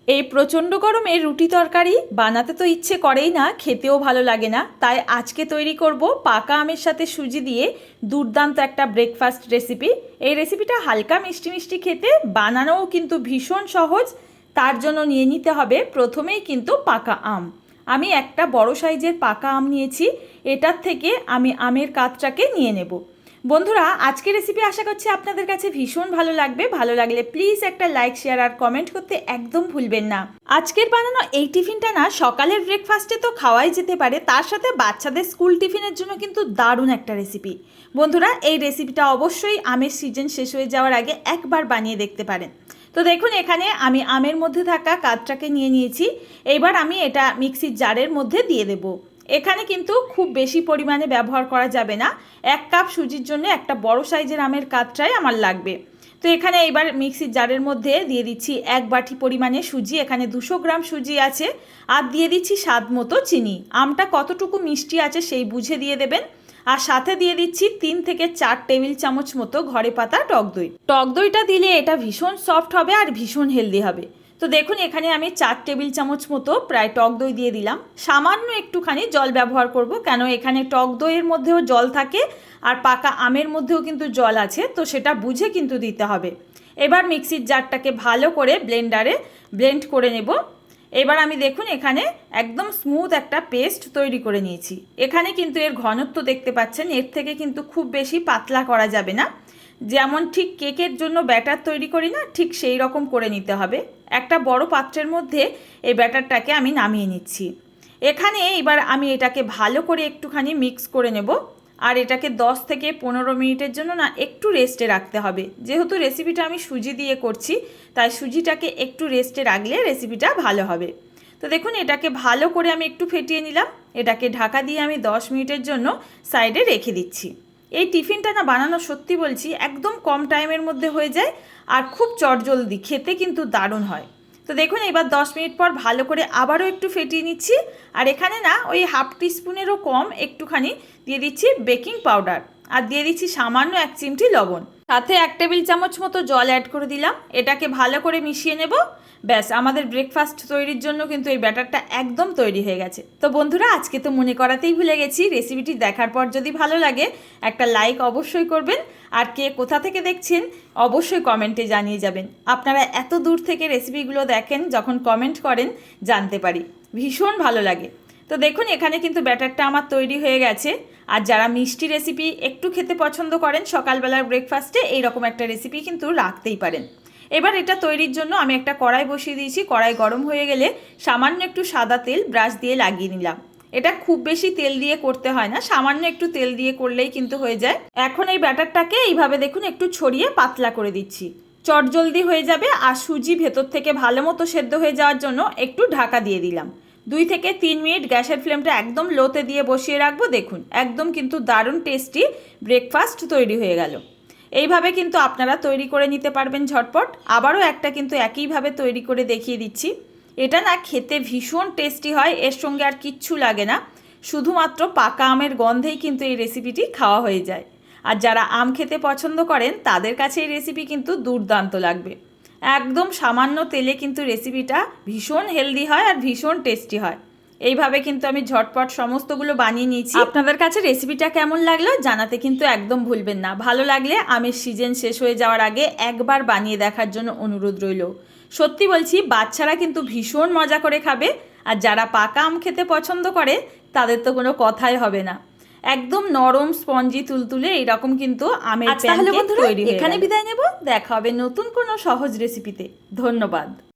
এই প্রচণ্ড গরমে রুটি তরকারি বানাতে তো ইচ্ছে করেই না, খেতেও ভালো লাগে না। তাই আজকে তৈরি করব পাকা আমের সাথে সুজি দিয়ে দুর্দান্ত একটা ব্রেকফাস্ট রেসিপি। এই রেসিপিটা হালকা মিষ্টি মিষ্টি খেতে, বানানোও কিন্তু ভীষণ সহজ। তার জন্য নিয়ে নিতে হবে প্রথমেই কিন্তু পাকা আম। আমি একটা বড় সাইজের পাকা আম নিয়েছি। এটার থেকে আমি আমের কাতটাকে নিয়ে নেব। বন্ধুরা, আজকের রেসিপি আশা করছি আপনাদের কাছে ভীষণ ভালো লাগবে। ভালো লাগলে প্লিজ একটা লাইক, শেয়ার আর কমেন্ট করতে একদম ভুলবেন না। আজকের বানানো এই টিফিনটা না সকালের ব্রেকফাস্টে তো খাওয়াই যেতে পারে, তার সাথে বাচ্চাদের স্কুল টিফিনের জন্য কিন্তু দারুণ একটা রেসিপি। বন্ধুরা, এই রেসিপিটা অবশ্যই আমের সিজন শেষ হয়ে যাওয়ার আগে একবার বানিয়ে দেখতে পারেন। তো দেখুন, এখানে আমি আমের মধ্যে থাকা কাতটাকে নিয়ে নিয়েছি। এইবার আমি এটা মিক্সির জারের মধ্যে দিয়ে দেবো। এখানে কিন্তু খুব বেশি পরিমাণে ব্যবহার করা যাবে না। 1 কাপ সুজির জন্য একটা বড় সাইজের আমের কাতটাই আমার লাগবে। তো এখানে এবার মিক্সির জারের মধ্যে দিয়ে দিচ্ছি 1 বাটি পরিমাণে সুজি। এখানে 200 গ্রাম সুজি আছে। আর দিয়ে দিচ্ছি স্বাদ মতো চিনি। আমটা কতটুকু মিষ্টি আছে সেই বুঝে দিয়ে দেবেন। আর সাথে দিয়ে দিচ্ছি 3 থেকে 4 টেবিল চামচ মতো ঘরে পাতা টক দই। টক দইটা দিলে এটা ভীষণ সফট হবে আর ভীষণ হেলদি হবে। তো দেখুন, এখানে আমি 4 টেবিল চামচ মতো প্রায় টক দই দিয়ে দিলাম। সামান্য একটুখানি জল ব্যবহার করব, কেন এখানে টক দইয়ের মধ্যেও জল থাকে আর পাকা আমের মধ্যেও কিন্তু জল আছে, তো সেটা বুঝে কিন্তু দিতে হবে। এবার মিক্সির জারটাকে ভালো করে ব্লেন্ডারে ব্লেন্ড করে নেব। এবার আমি দেখুন এখানে একদম স্মুথ একটা পেস্ট তৈরি করে নিয়েছি। এখানে কিন্তু এর ঘনত্ব দেখতে পাচ্ছেন, এর থেকে কিন্তু খুব বেশি পাতলা করা যাবে না। যেমন ঠিক কেকের জন্য ব্যাটার তৈরি করি না, ঠিক সেই রকম করে নিতে হবে। একটা বড় পাত্রের মধ্যে এই ব্যাটারটাকে আমি নামিয়ে নিচ্ছি। এখানে এবার আমি এটাকে ভালো করে একটুখানি মিক্স করে নেব। আর এটাকে 10 থেকে 15 মিনিটের জন্য না একটু রেস্টে রাখতে হবে। যেহেতু রেসিপিটা আমি সুজি দিয়ে করছি, তাই সুজিটাকে একটু রেস্টে রাখলে রেসিপিটা ভালো হবে। তো দেখুন, এটাকে ভালো করে আমি একটু ফেটিয়ে নিলাম। এটাকে ঢাকা দিয়ে আমি 10 মিনিটের জন্য সাইডে রেখে দিচ্ছি। এই টিফিনটা না বানানো সত্যি বলছি একদম কম টাইমের মধ্যে হয়ে যায় আর খুব চটজলদি, খেতে কিন্তু দারুণ হয়। তো দেখুন, এবার 10 মিনিট পর ভালো করে আবারও একটু ফেটিয়ে নিচ্ছি। আর এখানে না ওই হাফ টিস্পুনেরও কম একটুখানি দিয়ে দিচ্ছি বেকিং পাউডার। আর দিয়ে দিচ্ছি সামান্য 1 চিমটি লবণ। সাথে 1 টেবিল চামচ মতো জল অ্যাড করে দিলাম। এটাকে ভালো করে মিশিয়ে নেব। ব্যাস, আমাদের ব্রেকফাস্ট তৈরির জন্য কিন্তু এই ব্যাটারটা একদম তৈরি হয়ে গেছে। তো বন্ধুরা, আজকে তো মনে করাতেই ভুলে গেছি, রেসিপিটি দেখার পর যদি ভালো লাগে একটা লাইক অবশ্যই করবেন। আর কে কোথা থেকে দেখছেন অবশ্যই কমেন্টে জানিয়ে যাবেন। আপনারা এত দূর থেকে রেসিপিগুলো দেখেন, যখন কমেন্ট করেন জানতে পারি, ভীষণ ভালো লাগে। তো দেখুন, এখানে কিন্তু ব্যাটারটা আমার তৈরি হয়ে গেছে। আর যারা মিষ্টি রেসিপি একটু খেতে পছন্দ করেন সকালবেলার ব্রেকফাস্টে, এইরকম একটা রেসিপি কিন্তু রাখতেই পারেন। এবার এটা তৈরির জন্য আমি একটা কড়াই বসিয়ে দিয়েছি। কড়াই গরম হয়ে গেলে সামান্য একটু সাদা তেল ব্রাশ দিয়ে লাগিয়ে নিলাম। এটা খুব বেশি তেল দিয়ে করতে হয় না, সামান্য একটু তেল দিয়ে করলেই কিন্তু হয়ে যায়। এখন এই ব্যাটারটাকে এইভাবে দেখুন একটু ছড়িয়ে পাতলা করে দিচ্ছি। চটজলদি হয়ে যাবে। আর সুজি ভেতর থেকে ভালো মতো সেদ্ধ হয়ে যাওয়ার জন্য একটু ঢাকা দিয়ে দিলাম। 2 থেকে 3 মিনিট গ্যাসের ফ্লেমটা একদম লোতে দিয়ে বসিয়ে রাখবো। দেখুন, একদম কিন্তু দারুণ টেস্টি ব্রেকফাস্ট তৈরি হয়ে গেল। এইভাবে কিন্তু আপনারা তৈরি করে নিতে পারবেন ঝটপট। আবারও একটা কিন্তু একইভাবে তৈরি করে দেখিয়ে দিচ্ছি। এটা না খেতে ভীষণ টেস্টি হয়, এর সঙ্গে আর কিচ্ছু লাগে না। শুধুমাত্র পাকা আমের গন্ধেই কিন্তু এই রেসিপিটি খাওয়া হয়ে যায়। আর যারা আম খেতে পছন্দ করেন তাদের কাছে এই রেসিপি কিন্তু দুর্দান্ত লাগবে। একদম সামান্য তেলে কিন্তু রেসিপিটা ভীষণ হেলদি হয় আর ভীষণ টেস্টি হয়। এইভাবে কিন্তু আমি ঝটপট সমস্তগুলো বানিয়ে নিয়েছি। আপনাদের কাছে রেসিপিটা কেমন লাগলো জানাতে কিন্তু একদম ভুলবেন না। ভালো লাগলে আমের সিজন শেষ হয়ে যাওয়ার আগে একবার বানিয়ে দেখার জন্য অনুরোধ রইল। সত্যি বলছি, বাচ্চারা কিন্তু ভীষণ মজা করে খাবে। আর যারা পাকা আম খেতে পছন্দ করে তাদের তো কোনো কথাই হবে না। একদম নরম স্পঞ্জি তুলতুলে এইরকম কিন্তু আমের প্যানকেক তৈরি হয়ে গেল। এখানে বিদায় নেব। দেখা হবে নতুন কোনো সহজ রেসিপিতে। ধন্যবাদ।